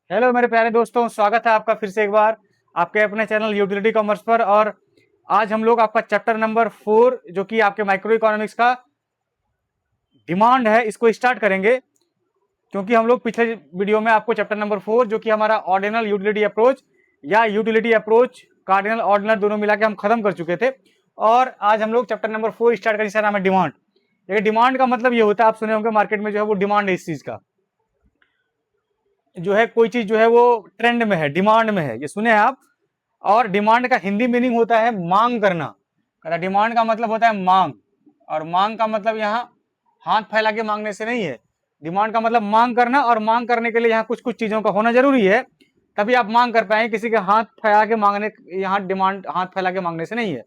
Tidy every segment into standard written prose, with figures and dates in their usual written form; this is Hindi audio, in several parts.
हेलो मेरे प्यारे दोस्तों, स्वागत है आपका फिर से एक बार आपके अपने चैनल यूटिलिटी कॉमर्स पर। और आज हम लोग आपका चैप्टर नंबर 4 जो कि आपके माइक्रो इकोनॉमिक्स का डिमांड है, इसको स्टार्ट करेंगे। क्योंकि हम लोग पिछले वीडियो में आपको चैप्टर नंबर 4 जो कि हमारा ऑर्डिनल यूटिलिटी अप्रोच या यूटिलिटी अप्रोच कार्डिनल ऑर्डिनल दोनों मिला के हम खत्म कर चुके थे। और आज हम लोग चैप्टर नंबर 4 स्टार्ट करें, जिसका नाम है डिमांड। ये डिमांड का मतलब ये होता है, आप सुने होंगे मार्केट में जो है वो डिमांड है इस चीज का, जो है कोई चीज जो है वो ट्रेंड में है, डिमांड में है, ये सुने हैं आप। और डिमांड का हिंदी मीनिंग होता है मांग करना। डिमांड का मतलब होता है मांग, और मांग का मतलब यहाँ हाथ फैला के मांगने से नहीं है। डिमांड का मतलब मांग करना, और मांग करने के लिए यहाँ कुछ कुछ चीजों का होना जरूरी है, तभी आप मांग कर पाएंगे। किसी के हाथ फैला के मांगने, यहाँ डिमांड हाथ फैला के मांगने से नहीं है।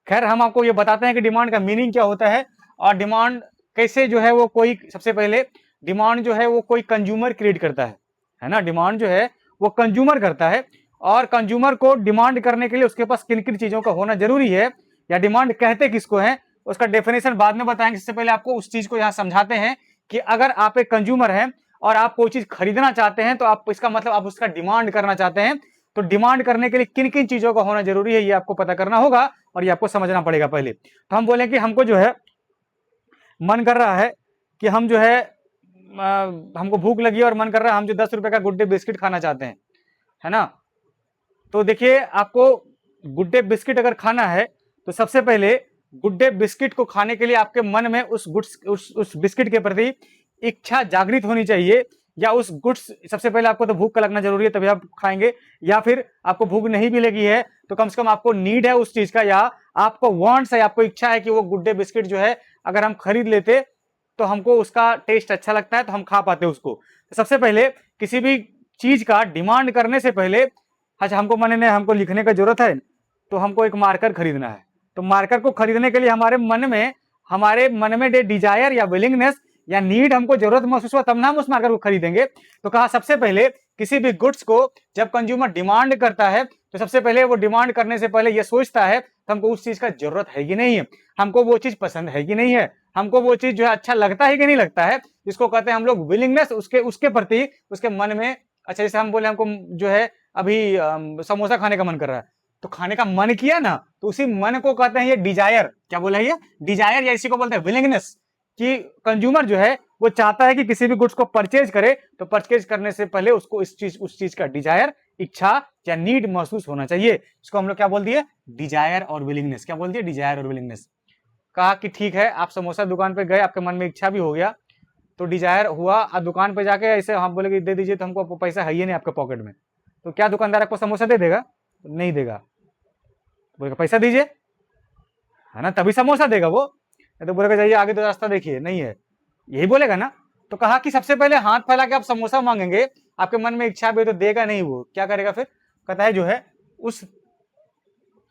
खैर, हम आपको ये बताते हैं कि डिमांड का मीनिंग क्या होता है और डिमांड कैसे जो है वो कोई, सबसे पहले डिमांड जो है वो कोई कंज्यूमर क्रिएट करता है ना। डिमांड जो है वो कंज्यूमर करता है, और कंज्यूमर को डिमांड करने के लिए उसके पास किन किन चीजों का होना जरूरी है, या डिमांड कहते किसको है, उसका डेफिनेशन बाद में बताएंगे। इससे पहले आपको उस चीज को यहाँ समझाते हैं कि अगर आप एक कंज्यूमर हैं और आप कोई चीज खरीदना चाहते हैं, तो आप इसका मतलब आप उसका डिमांड करना चाहते हैं। तो डिमांड करने के लिए किन किन चीजों का होना जरूरी है, ये आपको पता करना होगा और ये आपको समझना पड़ेगा पहले। तो हम बोले कि हमको जो है मन कर रहा है कि हम जो है हमको भूख लगी है और मन कर रहा है हम जो 10 रुपए का गुड डे बिस्किट खाना चाहते हैं, है ना। तो देखिए, आपको गुड डे बिस्किट अगर खाना है तो सबसे पहले गुड डे बिस्किट को खाने के लिए आपके मन में उस बिस्किट के प्रति इच्छा जागृत होनी चाहिए। या उस गुड्स, सबसे पहले आपको तो भूख का लगना जरूरी है, तभी आप खाएंगे। या फिर आपको भूख नहीं भी लगी है तो कम से कम आपको नीड है उस चीज का, या आपको वांट्स है, आपको इच्छा है कि वो गुड डे बिस्किट जो है अगर हम खरीद लेते तो हमको उसका टेस्ट अच्छा लगता है, तो हम खा पाते उसको। तो सबसे पहले किसी भी चीज का डिमांड करने से पहले, अच्छा हमको हमको लिखने का जरूरत है तो हमको एक मार्कर खरीदना है। तो मार्कर को खरीदने के लिए हमारे मन में डिजायर या विलिंगनेस या नीड, हमको जरूरत महसूस हुआ तब ना हम उस मार्कर को खरीदेंगे। तो कहा सबसे पहले किसी भी गुड्स को जब कंज्यूमर डिमांड करता है तो सबसे पहले वो डिमांड करने से पहले ये सोचता है कि हमको उस चीज का जरूरत है कि नहीं है, हमको वो चीज पसंद है कि नहीं है, हमको वो चीज जो है अच्छा लगता है कि नहीं लगता है, जिसको कहते हैं हम लोग विलिंगनेस, उसके उसके प्रति उसके मन में। अच्छा, जैसे हम बोले हमको जो है अभी समोसा खाने का मन कर रहा है, तो खाने का मन किया ना, तो उसी मन को कहते हैं ये डिजायर। क्या बोला ये? डिजायर, या इसी को बोलते हैं विलिंगनेस। कि कंज्यूमर जो है वो चाहता है कि किसी भी गुड्स को परचेज करे, तो परचेज करने से पहले उसको उस चीज का डिजायर, इच्छा या नीड महसूस होना चाहिए। इसको हम लोग क्या बोल दिए? डिजायर और विलिंगनेस। क्या बोल दिए? डिजायर और विलिंगनेस। कहा कि ठीक है, आप समोसा दुकान पे गए, आपके मन में इच्छा भी हो गया, तो डिजायर हुआ, आप दुकान पे जाके ऐसे हम बोले कि दे दीजिए, तो हमको पैसा है ही नहीं आपके पॉकेट में, तो क्या दुकानदार आपको समोसा दे देगा? नहीं देगा। बोलेगा पैसा दीजिए, है ना, तभी समोसा देगा वो। तो बोलेगा जाइए आगे तो रास्ता देखिए, नहीं है, यही बोलेगा ना। तो कहा कि सबसे पहले हाथ फैला के आप समोसा मांगेंगे, आपके मन में इच्छा भी तो देगा नहीं, वो क्या करेगा फिर? कहता है जो है उस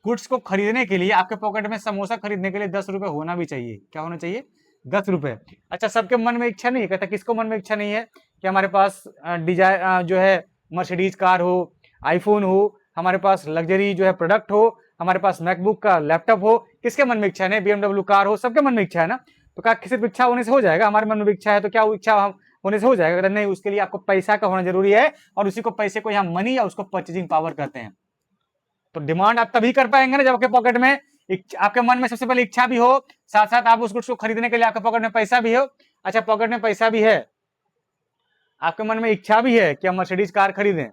गुड्स को खरीदने के लिए आपके पॉकेट में समोसा खरीदने के लिए 10 रुपए होना भी चाहिए। क्या होना चाहिए? 10 रुपए। अच्छा, सबके मन में इच्छा नहीं है। कहता किसको मन में इच्छा नहीं है कि हमारे पास डिजायर जो है मर्सिडीज कार हो, आईफोन हो, हमारे पास लग्जरी जो है प्रोडक्ट हो, हमारे पास मैकबुक का लैपटॉप हो। किसके मन में इच्छा नहीं? BMW कार हो, सबके मन में इच्छा है ना। तो कहा सिर्फ इच्छा होने से हो जाएगा? हमारे मन में भी इच्छा है तो क्या वो इच्छा होने से हो जाएगा? नहीं, उसके लिए आपको पैसा का होना जरूरी है, और उसी को पैसे को यहाँ मनी या उसको परचेजिंग पावर कहते हैं। तो डिमांड आप तभी कर पाएंगे ना जब आपके पॉकेट में, आपके मन में सबसे पहले इच्छा भी हो, साथ साथ आप उस गुड्स को खरीदने के लिए आपके पॉकेट में पैसा भी हो। अच्छा, पॉकेट में पैसा भी है, आपके मन में इच्छा भी है कि हम मर्सिडीज कार खरीदें,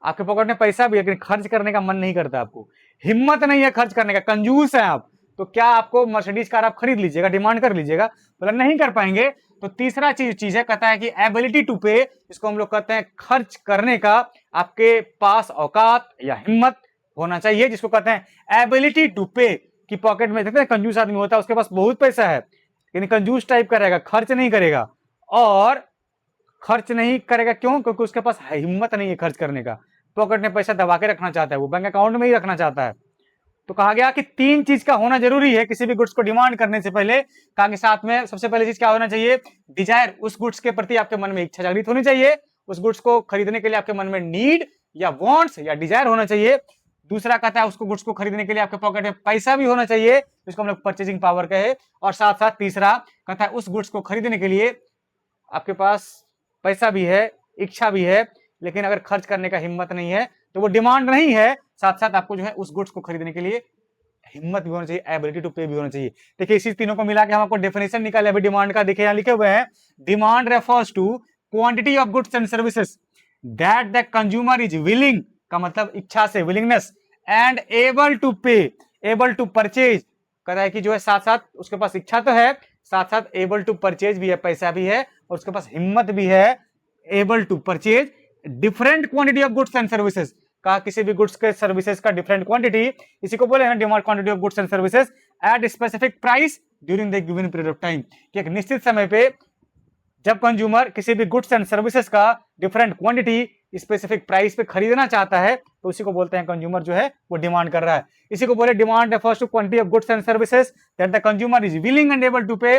आपके पॉकेट में पैसा भी है, लेकिन खर्च करने का मन नहीं करता, आपको हिम्मत नहीं है खर्च करने का, कंजूस है आप, तो क्या आपको मर्सिडीज कार आप खरीद लीजिएगा, डिमांड कर लीजिएगा? बोला नहीं कर पाएंगे। तो तीसरा चीज है, कहता है कि एबिलिटी टू पे, इसको हम लोग कहते हैं खर्च करने का आपके पास औकात या हिम्मत होना चाहिए, जिसको कहते हैं एबिलिटी टू पे। कि पॉकेट में देखते हैं कंजूस आदमी होता है, उसके पास बहुत पैसा है लेकिन कंजूस टाइप का रहेगा, खर्च नहीं करेगा। और खर्च नहीं करेगा क्यों? क्योंकि उसके पास हिम्मत नहीं है खर्च करने का, पॉकेट में पैसा दबा के रखना चाहता है, वो बैंक अकाउंट में ही रखना चाहता है। तो कहा गया कि 3 चीज का होना जरूरी है किसी भी गुड्स को डिमांड करने से पहले। कहा कि साथ में सबसे पहले चीज क्या होना चाहिए? डिजायर, उस गुड्स के प्रति आपके मन में इच्छा जागृत होनी चाहिए, उस गुड्स को खरीदने के लिए आपके मन में नीड या वांट्स या डिजायर होना चाहिए। दूसरा कहता है उसको गुड्स को खरीदने के लिए आपके पॉकेट में पैसा भी होना चाहिए, जिसको हम लोग परचेजिंग पावर कहे। और साथ साथ तीसरा कहता है उस गुड्स को खरीदने के लिए आपके पास पैसा भी है, इच्छा भी है, लेकिन अगर खर्च करने का हिम्मत नहीं है तो वो डिमांड नहीं है, साथ साथ आपको जो है उस गुड्स को खरीदने के लिए हिम्मत भी होना चाहिए, एबिलिटी टू पे भी होना चाहिए। देखिए इसी तीनों को मिला के हम आपको डेफिनेशन निकाले अभी डिमांड का। देखिए यहाँ लिखे हुए हैं, demand refers to quantity of goods and services that the consumer is willing, का मतलब इच्छा से, willingness, and able to pay, able to purchase, कह रहा है कि जो है साथ साथ उसके पास इच्छा तो है, साथ साथ एबल टू परचेज भी है, पैसा भी है, और उसके पास हिम्मत भी है, able to purchase different quantity of goods and services, कहा किसी भी गुड्स के सर्विसेज का डिफरेंट क्वांटिटी, इसी को बोले हैं demand quantity of goods and services at specific price during the given period of time, कि एक निश्चित समय पे जब कंज्यूमर किसी भी गुड्स एंड सर्विसेज का डिफरेंट क्वांटिटी स्पेसिफिक प्राइस पे खरीदना चाहता है तो उसी को बोलते हैं कंज्यूमर जो है वो डिमांड कर रहा है। इसी को बोले demand refers to quantity of goods and services that the consumer is willing and able to pay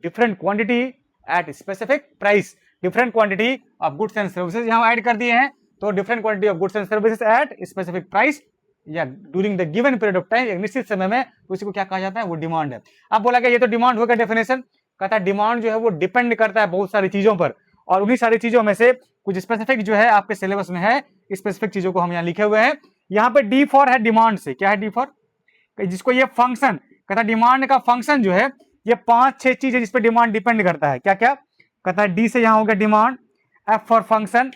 different quantity at specific price, different quantity of goods and services यहां ऐड कर दिए हैं, तो different quantity of goods and services at specific price या during the given period of time, एक निश्चित समय में, उसी को क्या कहा जाता है, वो डिमांड है। अब बोला गया ये तो डिमांड होगा डेफिनेशन, कहता है डिमांड जो है वो डिपेंड करता है बहुत सारी चीजों पर, और उन्हीं सारी चीजों में से कुछ स्पेसिफिक जो है आपके सिलेबस में है, स्पेसिफिक चीजों को हम यहाँ लिखे हुए हैं। यहाँ पे डी फॉर है डिमांड से, क्या है डी फॉर, जिसको ये फंक्शन कहता है डिमांड का फंक्शन जो है ये 5-6 चीज है जिसपे डिमांड डिपेंड करता है, क्या क्या, कहता है डी से यहां हो गया demand, F for function,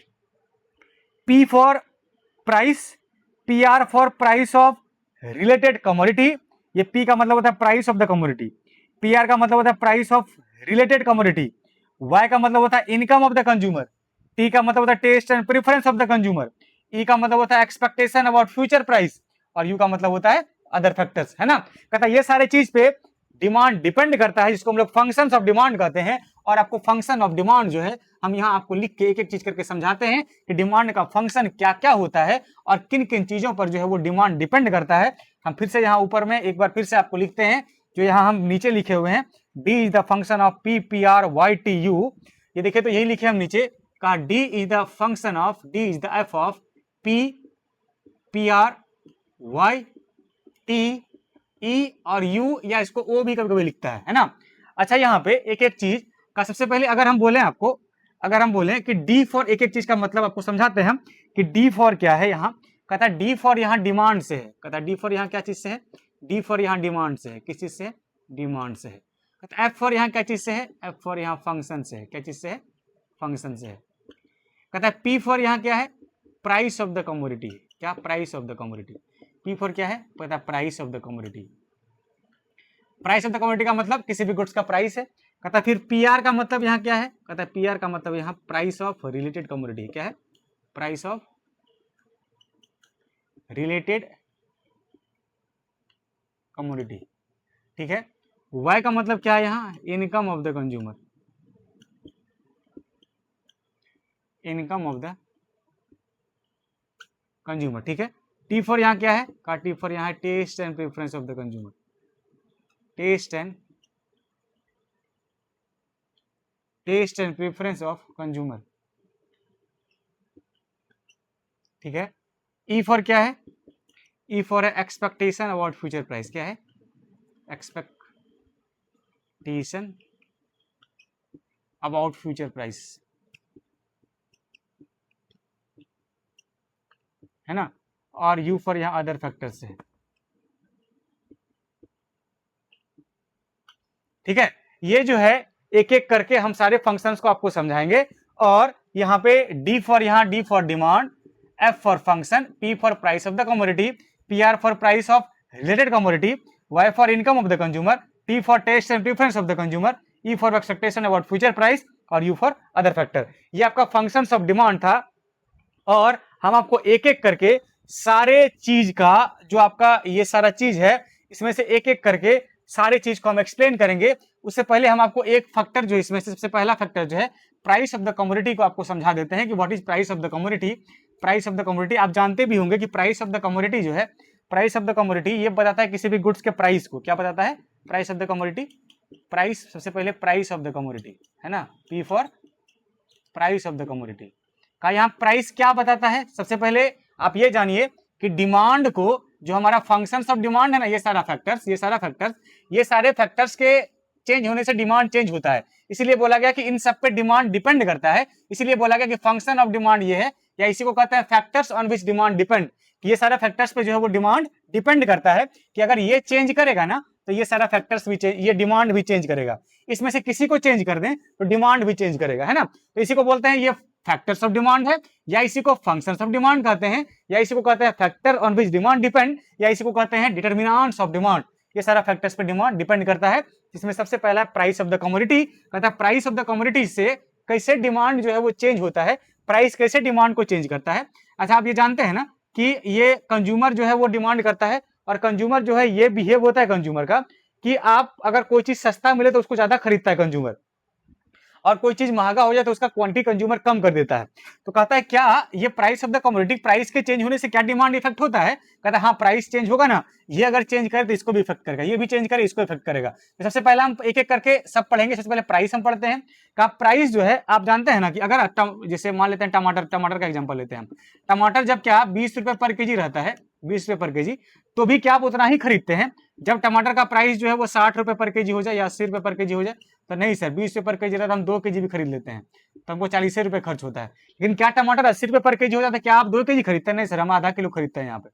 P for price, P R for price of related commodity, ये पी का मतलब होता है price of the commodity, P R का मतलब होता है price of related commodity, Y का मतलब होता है income of the consumer, T का मतलब होता है taste and preference of the consumer, E का मतलब होता है एक्सपेक्टेशन अबाउट फ्यूचर प्राइस, और यू का मतलब होता है अदर फैक्टर्स, है ना। कहता है ये सारे चीज पे डिमांड डिपेंड करता है, जिसको हम लोग फंक्शंस ऑफ डिमांड कहते हैं, और आपको फंक्शन ऑफ डिमांड जो है हम यहाँ आपको लिख के एक एक चीज करके समझाते हैं कि डिमांड का फंक्शन क्या क्या होता है और किन किन चीजों पर जो है वो डिमांड डिपेंड करता है। हम फिर से यहाँ ऊपर में एक बार फिर से आपको लिखते हैं, जो यहाँ हम नीचे लिखे हुए हैं, D is the function of P P R Y T U, ये देखिए तो यही लिखे हम नीचे, कहा D is the function of, D is the F of P P R Y T E और यू, या इसको ओ भी कभी कभी लिखता है ना। अच्छा यहाँ पे एक एक चीज का सबसे पहले अगर हम बोले आपको, अगर हम बोले कि डी फॉर, एक एक चीज का मतलब आपको समझाते हैं हम कि डी फॉर क्या है। यहाँ कहता है डी फॉर यहाँ डिमांड से है, कहता है डी फॉर यहाँ क्या चीज से है, डी फॉर यहाँ डिमांड से है, किस चीज से है, डिमांड से है। कहता है एफ फॉर यहाँ क्या चीज से है, एफ फॉर यहाँ फंक्शन से है, क्या चीज से है, फंक्शन से है। कहता है पी फॉर यहाँ क्या है, प्राइस ऑफ द कमोडिटी, क्या, price of the commodity, P for क्या है, पता है price of the commodity, price of the commodity का मतलब किसी भी गुड्स का प्राइस है। कहता है फिर पी आर का मतलब यहाँ क्या है, कहता है पी आर का मतलब यहाँ प्राइस ऑफ रिलेटेड कमोडिटी, क्या है, प्राइस ऑफ रिलेटेड कमोडिटी, ठीक है। वाई का मतलब क्या है यहाँ, income of the consumer, income of the consumer, ठीक है। टी फॉर यहाँ क्या है, का टी फॉर यहाँ taste and preference of the consumer, taste and preference of consumer, ठीक है। ई फॉर क्या है, ई फॉर है एक्सपेक्टेशन अबाउट फ्यूचर प्राइस, क्या है, एक्सपेक्टेशन अबाउट फ्यूचर प्राइस, है ना। और यू फॉर यहाँ अदर फैक्टर्स है, ठीक है। ये जो है एक एक करके हम सारे फंक्शंस को आपको समझाएंगे, और यहाँ पे डी फॉर यहाँ D for demand, F for function, P for price of the commodity, P R for price of related commodity, Y for income of the consumer, T for taste and preference of the consumer, E for expectation about future price, और यू फॉर अदर फैक्टर। ये आपका फंक्शंस ऑफ डिमांड था, और हम आपको एक एक करके सारे चीज का जो आपका ये सारा चीज है इसमें से एक एक करके सारे चीज को हम एक्सप्लेन करेंगे। उससे पहले हम आपको एक फैक्टर जो इसमें से सबसे पहला फैक्टर जो है प्राइस ऑफ द कमोडिटी को आपको समझा देते हैं कि what is price of the commodity. Price of the commodity आप जानते भी होंगे कि प्राइस ऑफ द कमोडिटी जो है, प्राइस ऑफ द कमोडिटी ये बताता है किसी भी गुड्स के प्राइस को, क्या बताता है, price of the commodity, price, सबसे पहले प्राइस ऑफ द कमोडिटी, है ना, P for price of the commodity का यहाँ प्राइस क्या बताता है। सबसे पहले आप ये जानिए कि डिमांड को, जो हमारा फंक्शंस ऑफ डिमांड है ना, ये सारे फैक्टर्स के चेंज होने से डिमांड चेंज होता है, इसीलिए बोला गया कि इन सब पे डिमांड डिपेंड करता है। इसीलिए बोला गया कि फंक्शन ऑफ डिमांड ये है, या इसी को कहते हैं factors on which demand depend. ये सारा फैक्टर्स पे जो है वो डिमांड डिपेंड करता है कि अगर ये चेंज करेगा ना तो ये सारा फैक्टर्स भी चेंज, ये डिमांड भी चेंज करेगा। इसमें से किसी को चेंज कर दें तो डिमांड भी चेंज करेगा, है ना। तो इसी को बोलते हैं ये फैक्टर्स ऑफ डिमांड है, या इसी को फंक्शंस ऑफ डिमांड कहते हैं, या इसी को कहते हैं factor on which demand depend, या इसी को कहते हैं डिटरमिनेंट्स ऑफ डिमांड। ये सारा फैक्टर्स पे डिमांड डिपेंड करता है। इसमें सबसे पहला प्राइस ऑफ द कमोडिटी, कहता है प्राइस ऑफ द कमोडिटी से कैसे डिमांड जो है वो चेंज होता है, प्राइस कैसे डिमांड को चेंज करता है। अच्छा, आप ये जानते हैं ना कि ये कंज्यूमर जो है वो डिमांड करता है, और कंज्यूमर जो है ये बिहेव होता है कंज्यूमर का कि आप अगर कोई चीज सस्ता मिले तो उसको ज्यादा खरीदता है कंज्यूमर, और कोई चीज महंगा हो जाए तो उसका क्वांटिटी कंज्यूमर कम कर देता है। तो कहता है क्या ये price of the commodity, price के चेंज होने से क्या डिमांड इफेक्ट होता है। कहता है हाँ, प्राइस चेंज होगा ना, ये अगर चेंज करे तो इसको भी इफेक्ट करेगा, ये भी चेंज करे इसको इफेक्ट करेगा। तो सबसे पहले हम एक एक करके सब पढ़ेंगे। सबसे पहले प्राइस हम पढ़ते हैं। का प्राइस जो है आप जानते हैं ना कि अगर जैसे मान लेते हैं टमाटर का एग्जाम्पल लेते हैं हम। टमाटर जब क्या 20 रुपए पर केजी रहता है, 20 रुपए पर केजी, तो भी क्या आप उतना ही खरीदते हैं। जब टमाटर का प्राइस जो है वो 60 रुपए पर केजी हो जाए या 80 रुपए पर केजी हो जाए तो नहीं सर, 20 रुपए पर केजी रहता है, हम 2 केजी भी खरीद लेते हैं, तो हमको 40 रुपए खर्च होता है। लेकिन क्या टमाटर 80 रुपए पर केजी हो जाता है, क्या आप 2 केजी खरीदते हैं? नहीं सर, हम आधा किलो खरीदते हैं, यहाँ पे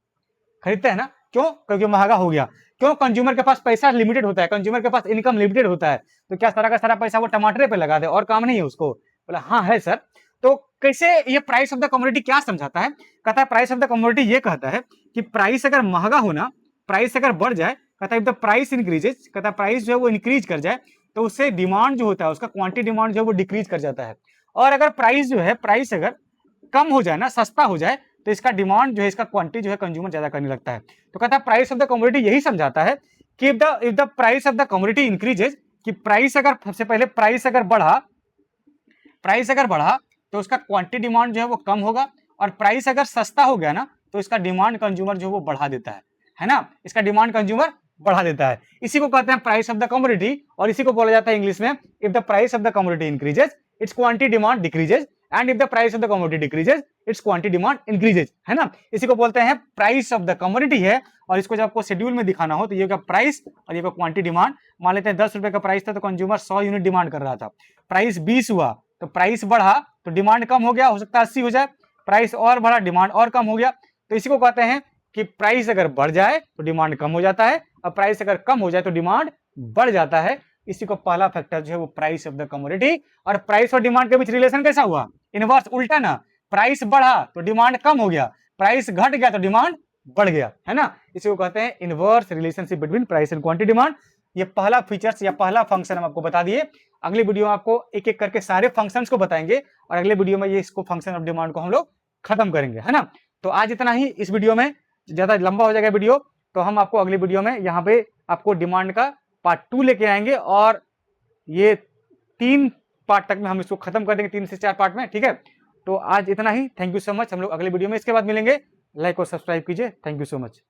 खरीदते हैं ना। क्यों? क्योंकि महंगा हो गया। क्यों? कंज्यूमर के पास पैसा लिमिटेड होता है, कंज्यूमर के पास इनकम लिमिटेड होता है, तो क्या सारा का सारा पैसा वो टमाटर पे लगा दे और काम नहीं है उसको? बोला हाँ है सर। तो कैसे ये प्राइस ऑफ द कमोडिटी क्या समझाता है? कहता है प्राइस ऑफ द कमोडिटी ये कहता है कि प्राइस अगर महंगा होना, प्राइस अगर बढ़ जाए, कहता है द प्राइस इंक्रीजेस, कहता है प्राइस जो है वो इंक्रीज कर जाए तो उससे डिमांड जो होता है, उसका क्वांटिटी डिमांड जो है वो डिक्रीज कर जाता है। और अगर प्राइस जो है, प्राइस अगर कम हो जाए ना, सस्ता हो जाए, तो इसका डिमांड जो है, इसका क्वांटिटी जो है कंज्यूमर ज्यादा करने लगता है। तो कहता है प्राइस ऑफ द कमोडिटी यही समझाता है कि if the price of the commodity increases, कि प्राइस अगर सबसे पहले प्राइस अगर बढ़ा तो उसका क्वांटिटी डिमांड जो है वो कम होगा, और प्राइस अगर सस्ता हो गया ना तो इसका डिमांड कंज्यूमर जो है वो बढ़ा देता है ना, इसका डिमांड कंज्यूमर बढ़ा देता है। इसी को कहते हैं प्राइस ऑफ द कमोडिटी, और इसी को बोला जाता है इंग्लिश में if the price of the commodity increases it's quantity demand decreases, and if the price of the commodity decreases it's quantity demand increases, है ना। इसी को बोलते हैं प्राइस ऑफ द कमोडिटी है। और इसको जब आपको शेड्यूल में दिखाना हो तो ये का प्राइस और ये का क्वांटिटी डिमांड। मान लेते हैं 10 रुपए का प्राइस था तो कंज्यूमर 100 यूनिट डिमांड कर रहा था, प्राइस 20 हुआ तो प्राइस बढ़ा तो डिमांड कम हो गया, हो सकता है 80 हो जाए, प्राइस और बढ़ा डिमांड और कम हो गया। तो इसी को कहते हैं कि प्राइस अगर बढ़ जाए तो डिमांड कम हो जाता है, और प्राइस अगर कम हो जाए तो डिमांड बढ़ जाता है। इसी को पहला फैक्टर जो है वो प्राइस ऑफ द कमोडिटी। और प्राइस और डिमांड के बीच रिलेशन कैसा हुआ? इनवर्स, उल्टा ना। प्राइस बढ़ा तो डिमांड कम हो गया, प्राइस घट गया तो डिमांड बढ़ गया, है ना। इसी को कहते हैं inverse relationship between price and quantity demand. ये पहला फीचर्स या पहला फंक्शन हम आपको बता दिए। अगली वीडियो में आपको एक एक करके सारे फंक्शंस को बताएंगे, और अगले वीडियो में ये इसको फंक्शन ऑफ डिमांड को हम लोग खत्म करेंगे, है ना। तो आज इतना ही इस वीडियो में, ज्यादा लंबा हो जाएगा वीडियो, तो हम आपको अगली वीडियो में यहाँ पे आपको डिमांड का पार्ट 2 लेके आएंगे, और ये 3 पार्ट तक में हम इसको खत्म कर देंगे, 3 से 4 पार्ट में, ठीक है। तो आज इतना ही, थैंक यू सो मच। हम लोग अगले वीडियो में इसके बाद मिलेंगे। लाइक और सब्सक्राइब कीजिए, थैंक यू सो मच।